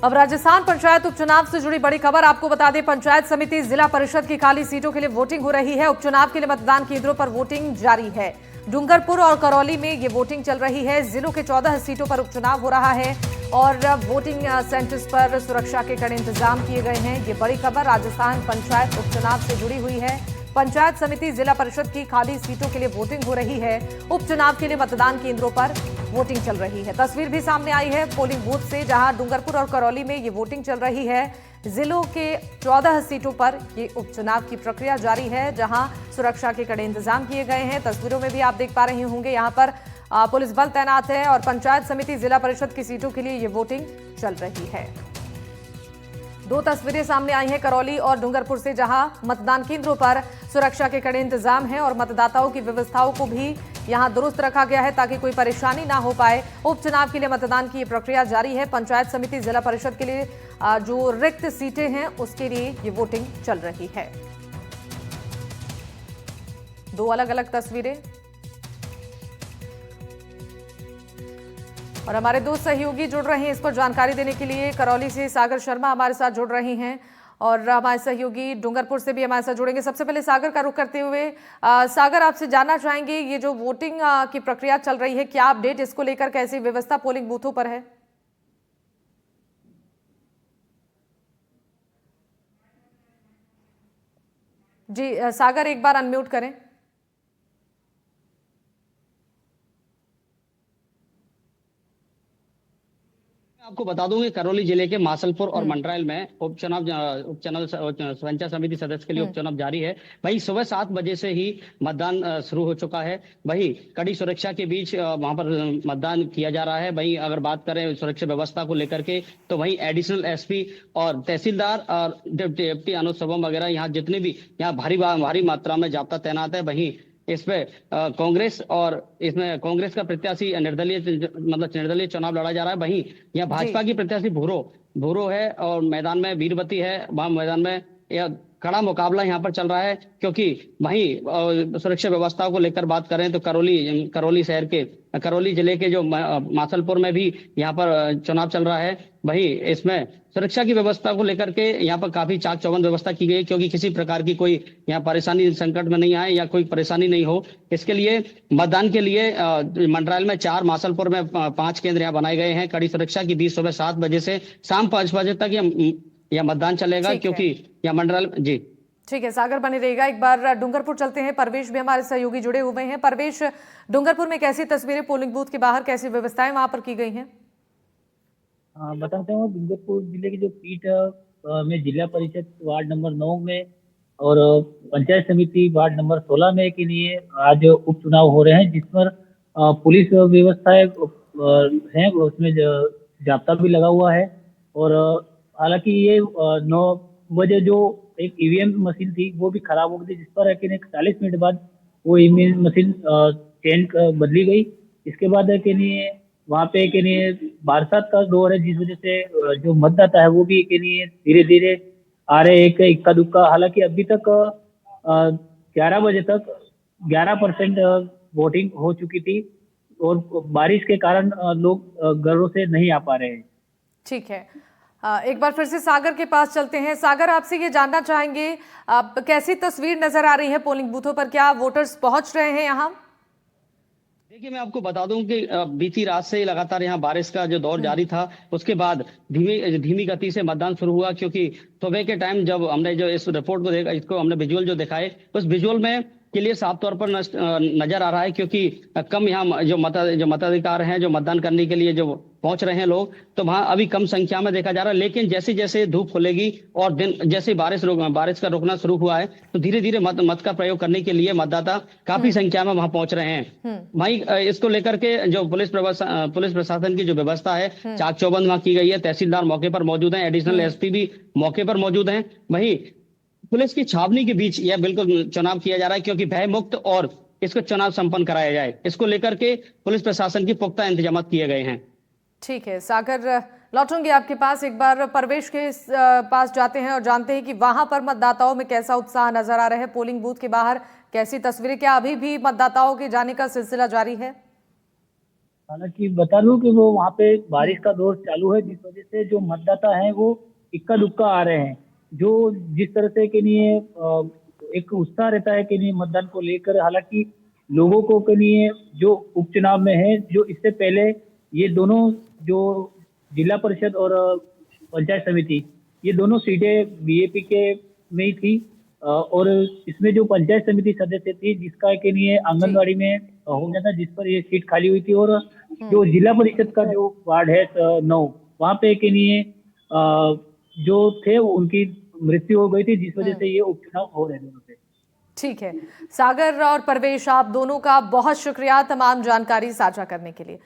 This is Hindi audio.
अब राजस्थान पंचायत उपचुनाव से जुड़ी बड़ी खबर आपको बता दें। पंचायत समिति जिला परिषद की खाली सीटों के लिए वोटिंग हो रही है। उपचुनाव के लिए मतदान केंद्रों पर वोटिंग जारी है। डूंगरपुर और करौली में ये वोटिंग चल रही है। जिलों के 14 सीटों पर उपचुनाव हो रहा है और वोटिंग सेंटर्स पर सुरक्षा के कड़े इंतजाम किए गए हैं। ये बड़ी खबर राजस्थान पंचायत उपचुनाव से जुड़ी हुई है। पंचायत समिति जिला परिषद की खाली सीटों के लिए वोटिंग हो रही है। उपचुनाव के लिए मतदान केंद्रों पर वोटिंग चल रही है। तस्वीर भी सामने आई है पोलिंग बूथ से, जहां डूंगरपुर और करौली में ये वोटिंग चल रही है। जिलों के 14 सीटों पर ये उपचुनाव की प्रक्रिया जारी है, जहां सुरक्षा के कड़े इंतजाम किए गए हैं। तस्वीरों में भी आप देख पा रहे होंगे, यहां पर पुलिस बल तैनात है और पंचायत समिति जिला परिषद की सीटों के लिए ये वोटिंग चल रही है। दो तस्वीरें सामने आई हैं करौली और डूंगरपुर से, जहां मतदान केंद्रों पर सुरक्षा के कड़े इंतजाम हैं और मतदाताओं की व्यवस्थाओं को भी यहां दुरुस्त रखा गया है ताकि कोई परेशानी ना हो पाए। उपचुनाव के लिए मतदान की ये प्रक्रिया जारी है। पंचायत समिति जिला परिषद के लिए जो रिक्त सीटें हैं उसके लिए ये वोटिंग चल रही है। दो अलग अलग तस्वीरें और हमारे दो सहयोगी जुड़ रहे हैं इस पर जानकारी देने के लिए। करौली से सागर शर्मा हमारे साथ जुड़ रहे हैं और हमारे सहयोगी डूंगरपुर से भी हमारे साथ जुड़ेंगे। सबसे पहले सागर का रुख करते हुए सागर, आपसे जानना चाहेंगे ये जो वोटिंग की प्रक्रिया चल रही है, क्या अपडेट इसको लेकर, कैसी व्यवस्था पोलिंग बूथों पर है? जी सागर, एक बार अनम्यूट करें। आपको बता दूं कि करौली जिले के मासलपुर और मंडरायल में उपचुनाव पंचायत समिति सदस्य के लिए उपचुनाव जारी है। वही सुबह 7 बजे से ही मतदान शुरू हो चुका है। वही कड़ी सुरक्षा के बीच वहां पर मतदान किया जा रहा है। वही अगर बात करें सुरक्षा व्यवस्था को लेकर के, तो वही एडिशनल एसपी और तहसीलदार और डिप्टी अनुज शुभम वगैरह यहाँ जितने भी यहाँ भारी मात्रा में जाब्ता तैनात है। वही इसमें कांग्रेस और इसमें कांग्रेस का प्रत्याशी निर्दलीय चुनाव लड़ा जा रहा है। वहीं यह भाजपा की प्रत्याशी भूरो है और मैदान में वीरवती है। वहां मैदान में यह कड़ा मुकाबला यहाँ पर चल रहा है, क्योंकि वहीं सुरक्षा व्यवस्था को लेकर बात करें तो करौली जिले के जो मासलपुर में भी यहाँ पर चुनाव चल रहा है। वही इसमें सुरक्षा की व्यवस्था को लेकर के यहाँ पर काफी चाक चौबंद व्यवस्था की गई है, क्योंकि किसी प्रकार की कोई यहाँ परेशानी संकट में नहीं आए या कोई परेशानी नहीं हो। इसके लिए मतदान के लिए मंडरायल में 4, मासलपुर में 5 केंद्र यहाँ बनाए गए हैं। कड़ी सुरक्षा की बीच सुबह 7 बजे से शाम 5 बजे तक यह मतदान चलेगा, क्योंकि यह मंडरायल जी ठीक है। सागर बने रहेगा। एक बार डूंगरपुर चलते हैं, परवेश भी हमारे सहयोगी जुड़े हुए हैं। परवेश, डूंगरपुर में कैसी तस्वीरें, पोलिंग बूथ के बाहर कैसी व्यवस्थाएं वहां पर की गई हैं? बताते हैं, डूंगरपुर जिले की जो सीट में जिला परिषद वार्ड नंबर 9 में और पंचायत समिति वार्ड नंबर 16 में के लिए आज उपचुनाव हो रहे हैं, जिस पर पुलिस व्यवस्थाएं हैं, उसमें जाब्ता भी लगा हुआ है। और हालांकि ये 9 बजे जो एक ईवीएम मशीन थी वो भी खराब हो गई थी, जिस पर 40 मिनट बाद वो ईवीएम मशीन चेंज बदली गई। इसके बाद वहाँ पे बरसात का दौर है, जिस वजह से जो मतदाता है वो भी धीरे धीरे आ रहे, एक इक्का दुक्का। हालांकि अभी तक 11 बजे तक 11% वोटिंग हो चुकी थी और बारिश के कारण लोग घरों से नहीं आ पा रहे हैं। ठीक है, एक बार फिर से सागर के पास चलते हैं। सागर, आपसे ये जानना चाहेंगे कैसी तस्वीर नजर आ रही है पोलिंग बूथों पर, क्या वोटर्स पहुंच रहे हैं यहाँ? देखिए, मैं आपको बता दूं कि बीती रात से लगातार यहाँ बारिश का जो दौर जारी था, उसके बाद धीमी गति से मतदान शुरू हुआ, क्योंकि सुबह के टाइम जब हमने जो इस रिपोर्ट को देखा, इसको हमने विजुअल जो दिखाए, उस विजुअल में क्लियर साफ तौर पर नजर आ रहा है, क्योंकि कम यहाँ जो मताधिकार हैं, जो मतदान करने के लिए जो पहुंच रहे हैं लोग, तो वहां अभी कम संख्या में देखा जा रहा है। लेकिन जैसे जैसे धूप खुलेगी और दिन जैसे बारिश का रुकना शुरू हुआ है, तो धीरे धीरे मत का प्रयोग करने के लिए मतदाता काफी संख्या में वहां पहुंच रहे हैं। वहीं इसको लेकर के जो पुलिस प्रशासन की जो व्यवस्था है, चाक चौबंद वहां की गई है। तहसीलदार मौके पर मौजूद है, एडिशनल एसपी भी मौके पर मौजूद है। वहीं पुलिस की छावनी के बीच यह बिल्कुल चुनाव किया जा रहा है, क्योंकि भय मुक्त और इसको चुनाव संपन्न कराया जाए, इसको लेकर के पुलिस प्रशासन की पुख्ता इंतजाम किए गए हैं। ठीक है सागर, लौटूंगी आपके पास। एक बार परवेश के पास जाते हैं और जानते हैं कि वहां पर मतदाताओं में कैसा उत्साह नजर आ रहा है, पोलिंग बूथ के बाहर कैसी तस्वीरें, क्या अभी भी मतदाताओं के जाने का सिलसिला जारी है? हालांकि बता दूं कि वो वहाँ पे बारिश का दौर चालू है, जिस वजह से जो मतदाता हैं वो इक्का दुक्का आ रहे हैं। जो जिस तरह से के लिए एक उत्साह रहता है कि नहीं मतदान को लेकर। हालांकि लोगों को के लिए जो उपचुनाव में है, जो इससे पहले ये दोनों जो जिला परिषद और पंचायत समिति, ये दोनों सीटें बीजेपी के में ही थी। और इसमें जो पंचायत समिति सदस्य थी जिसका के लिए आंगनबाड़ी में हो गया था, जिस पर ये सीट खाली हुई थी। और जो जिला परिषद का जो वार्ड है 9, वहाँ पे के लिए जो थे वो उनकी मृत्यु हो गई थी, जिस वजह से ये उपचुनाव हो रहे दोनों पे। ठीक है सागर और परवेश, आप दोनों का बहुत शुक्रिया तमाम जानकारी साझा करने के लिए।